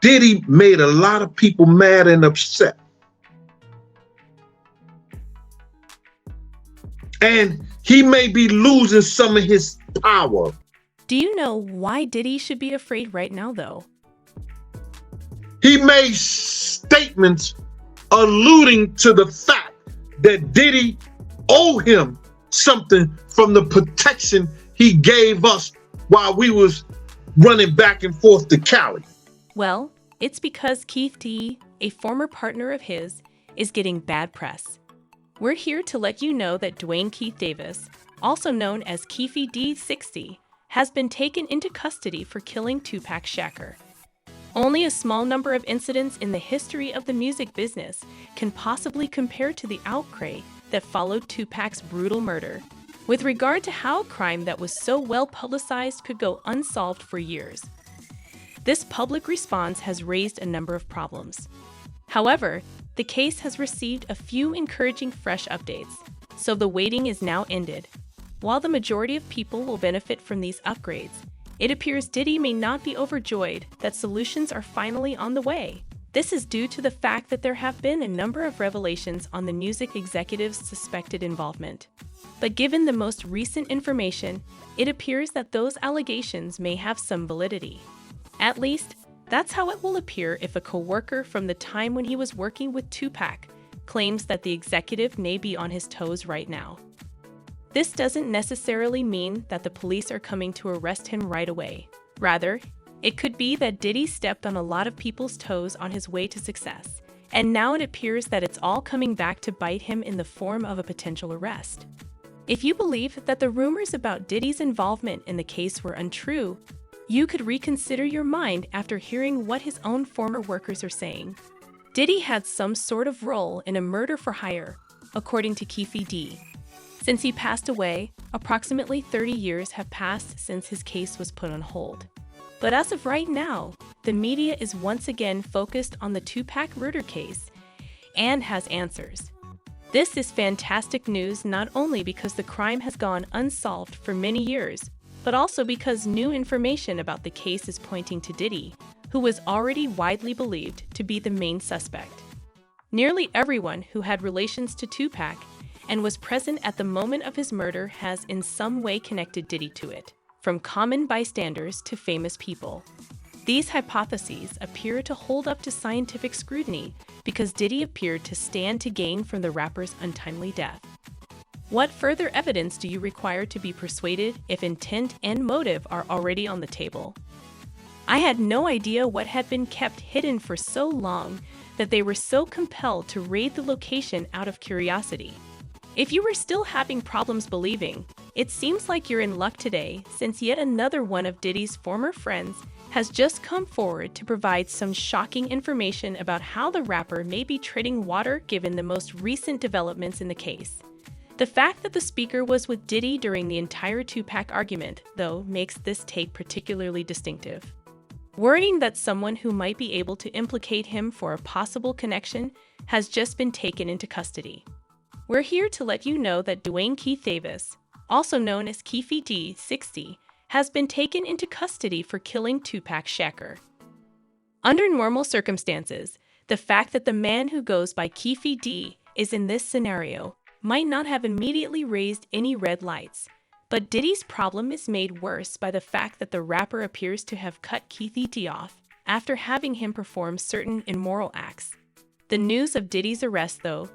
Diddy made a lot of people mad and upset. And he may be losing some of his power. Do you know why Diddy should be afraid right now, though? He made statements alluding to the fact that Diddy owe him something from the protection he gave us while we was running back and forth to Cali. Well, it's because Keith D, a former partner of his, is getting bad press. We're here to let you know that Dwayne Keith Davis, also known as Keefy D60, has been taken into custody for killing Tupac Shakur. Only a small number of incidents in the history of the music business can possibly compare to the outcry that followed Tupac's brutal murder, with regard to how a crime that was so well publicized could go unsolved for years. This public response has raised a number of problems. However, the case has received a few encouraging fresh updates, so the waiting is now ended. While the majority of people will benefit from these upgrades, it appears Diddy may not be overjoyed that solutions are finally on the way. This is due to the fact that there have been a number of revelations on the music executive's suspected involvement. But given the most recent information, it appears that those allegations may have some validity. At least, that's how it will appear if a coworker from the time when he was working with Tupac claims that the executive may be on his toes right now. This doesn't necessarily mean that the police are coming to arrest him right away. Rather, it could be that Diddy stepped on a lot of people's toes on his way to success, and now it appears that it's all coming back to bite him in the form of a potential arrest. If you believe that the rumors about Diddy's involvement in the case were untrue, you could reconsider your mind after hearing what his own former workers are saying. Diddy had some sort of role in a murder for hire, according to Keefy D. Since he passed away, approximately 30 years have passed since his case was put on hold. But as of right now, the media is once again focused on the Tupac murder case and has answers. This is fantastic news not only because the crime has gone unsolved for many years, but also because new information about the case is pointing to Diddy, who was already widely believed to be the main suspect. Nearly everyone who had relations to Tupac and was present at the moment of his murder has in some way connected Diddy to it, from common bystanders to famous people. These hypotheses appear to hold up to scientific scrutiny because Diddy appeared to stand to gain from the rapper's untimely death. What further evidence do you require to be persuaded if intent and motive are already on the table? I had no idea what had been kept hidden for so long that they were so compelled to raid the location out of curiosity. If you were still having problems believing, it seems like you're in luck today since yet another one of Diddy's former friends has just come forward to provide some shocking information about how the rapper may be treading water given the most recent developments in the case. The fact that the speaker was with Diddy during the entire Tupac argument, though, makes this take particularly distinctive. Worrying that someone who might be able to implicate him for a possible connection has just been taken into custody. We're here to let you know that Dwayne Keith Davis, also known as Keefy D60, has been taken into custody for killing Tupac Shakur. Under normal circumstances, the fact that the man who goes by Keefy D is in this scenario might not have immediately raised any red lights, but Diddy's problem is made worse by the fact that the rapper appears to have cut Keefy D off after having him perform certain immoral acts. The news of Diddy's arrest, though,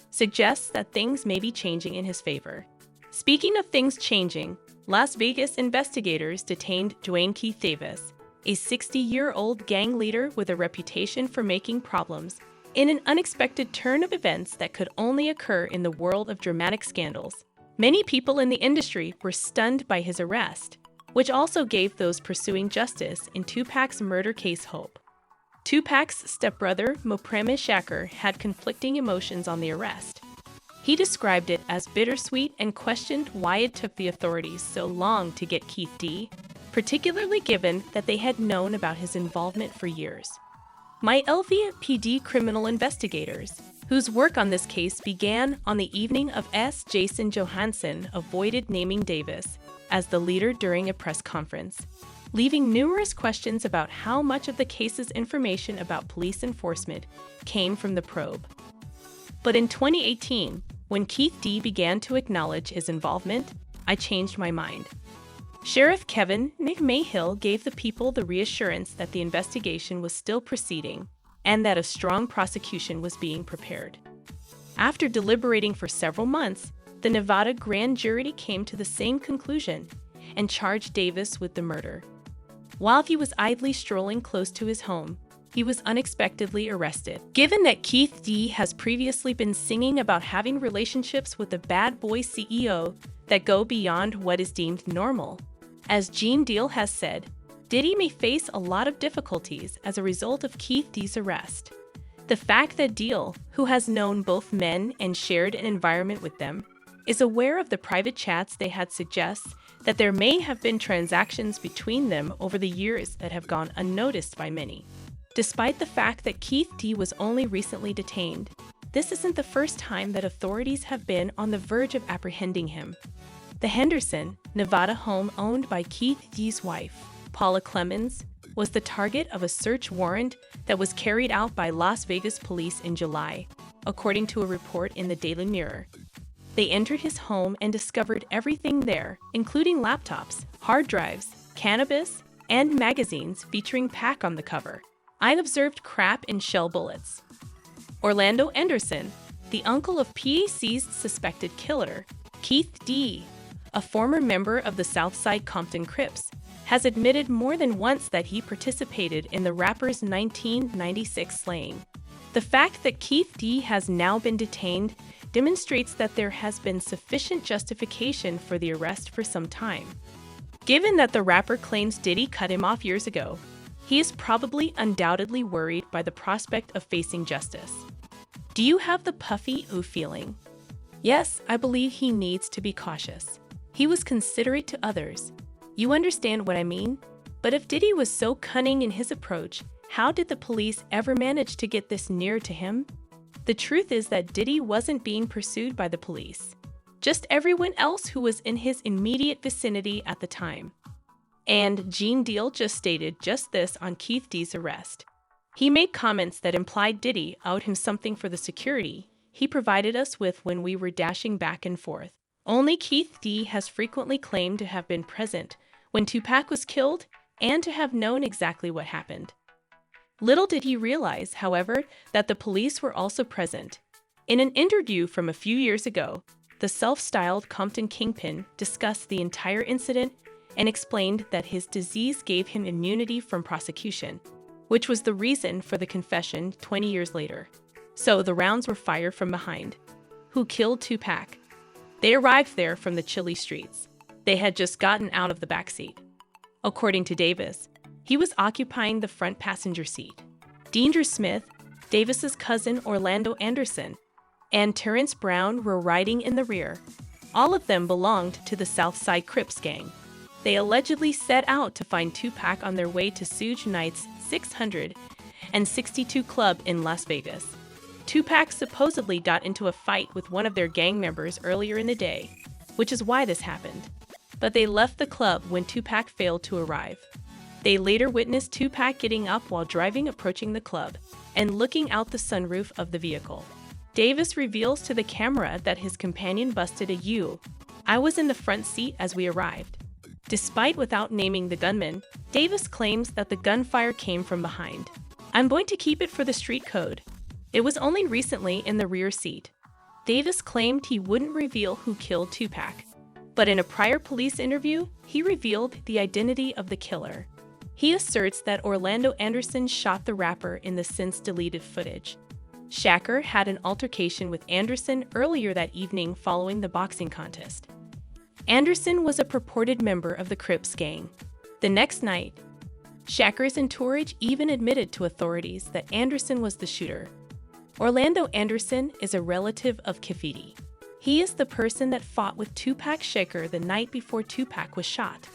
suggests that things may be changing in his favor. Speaking of things changing, Las Vegas investigators detained Dwayne Keith Davis, a 60-year-old gang leader with a reputation for making problems, in an unexpected turn of events that could only occur in the world of dramatic scandals. Many people in the industry were stunned by his arrest, which also gave those pursuing justice in Tupac's murder case hope. Tupac's stepbrother, Mopreme Shakur, had conflicting emotions on the arrest. He described it as bittersweet and questioned why it took the authorities so long to get Keith D, particularly given that they had known about his involvement for years. My LVPD criminal investigators, whose work on this case began on the evening of Jason Johansson, avoided naming Davis as the leader during a press conference. leaving numerous questions about how much of the case's information about police enforcement came from the probe. But in 2018, when Keith D began to acknowledge his involvement, I changed my mind. Sheriff Kevin McMahill gave the people the reassurance that the investigation was still proceeding and that a strong prosecution was being prepared. After deliberating for several months, the Nevada grand jury came to the same conclusion and charged Davis with the murder. While he was idly strolling close to his home, he was unexpectedly arrested. Given that Keith D has previously been singing about having relationships with a bad boy CEO that go beyond what is deemed normal, as Gene Deal has said, Diddy may face a lot of difficulties as a result of Keith D's arrest. The fact that Deal, who has known both men and shared an environment with them, is aware of the private chats they had suggests that there may have been transactions between them over the years that have gone unnoticed by many. Despite the fact that Keith D was only recently detained, this isn't the first time that authorities have been on the verge of apprehending him. The Henderson, Nevada home owned by Keith D's wife, Paula Clemens, was the target of a search warrant that was carried out by Las Vegas police in July, according to a report in the Daily Mirror. They entered his home and discovered everything there, including laptops, hard drives, cannabis, and magazines featuring Pac on the cover. I observed crap and shell bullets. Orlando Anderson, the uncle of PAC's suspected killer, Keith D, a former member of the Southside Compton Crips, has admitted more than once that he participated in the rapper's 1996 slaying. The fact that Keith D has now been detained demonstrates that there has been sufficient justification for the arrest for some time. Given that the rapper claims Diddy cut him off years ago, he is probably undoubtedly worried by the prospect of facing justice. Do you have the puffy ooh feeling? Yes, I believe he needs to be cautious. He was considerate to others. You understand what I mean? But if Diddy was so cunning in his approach, how did the police ever manage to get this near to him? The truth is that Diddy wasn't being pursued by the police, just everyone else who was in his immediate vicinity at the time. And Gene Deal just stated just this on Keith D's arrest. He made comments that implied Diddy owed him something for the security he provided us with when we were dashing back and forth. Only Keith D has frequently claimed to have been present when Tupac was killed and to have known exactly what happened. Little did he realize, however, that the police were also present. In an interview from a few years ago, the self-styled Compton Kingpin discussed the entire incident and explained that his disease gave him immunity from prosecution, which was the reason for the confession 20 years later. So the rounds were fired from behind. Who killed Tupac? They arrived there from the chilly streets. They had just gotten out of the backseat. According to Davis, he was occupying the front passenger seat. Deandre Smith, Davis's cousin Orlando Anderson, and Terrence Brown were riding in the rear. All of them belonged to the Southside Crips gang. They allegedly set out to find Tupac on their way to Suge Knight's 662 club in Las Vegas. Tupac supposedly got into a fight with one of their gang members earlier in the day, which is why this happened. But they left the club when Tupac failed to arrive. They later witnessed Tupac getting up while driving approaching the club and looking out the sunroof of the vehicle. Davis reveals to the camera that his companion busted a U. I was in the front seat as we arrived. Despite without naming the gunman, Davis claims that the gunfire came from behind. I'm going to keep it for the street code. It was only recently in the rear seat. Davis claimed he wouldn't reveal who killed Tupac, but in a prior police interview, he revealed the identity of the killer. He asserts that Orlando Anderson shot the rapper in the since-deleted footage. Shakur had an altercation with Anderson earlier that evening following the boxing contest. Anderson was a purported member of the Crips gang. The next night, Shakur's entourage even admitted to authorities that Anderson was the shooter. Orlando Anderson is a relative of Kefidi. He is the person that fought with Tupac Shakur the night before Tupac was shot.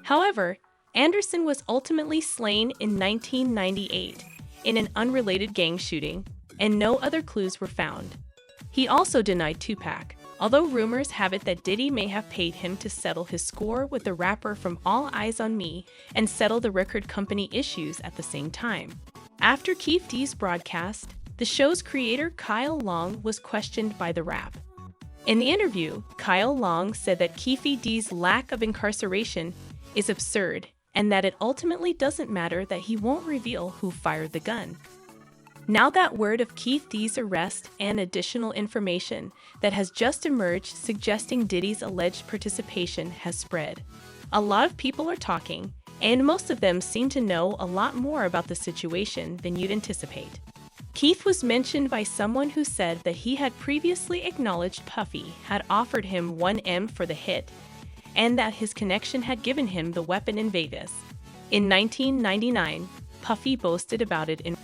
However, Anderson was ultimately slain in 1998 in an unrelated gang shooting, and no other clues were found. He also denied Tupac, Although rumors have it that Diddy may have paid him to settle his score with the rapper from All Eyes on Me and settle the record company issues at the same time. After Keith D's broadcast, the show's creator Kyle Long was questioned by the Rap. In the interview, Kyle Long said that Keith D's lack of incarceration is absurd and that it ultimately doesn't matter that he won't reveal who fired the gun. Now that word of Keith D's arrest and additional information that has just emerged suggesting Diddy's alleged participation has spread, a lot of people are talking, and most of them seem to know a lot more about the situation than you'd anticipate. Keith was mentioned by someone who said that he had previously acknowledged Puffy had offered him $1 million for the hit, and that his connection had given him the weapon in Vegas. In 1999, Puffy boasted about it in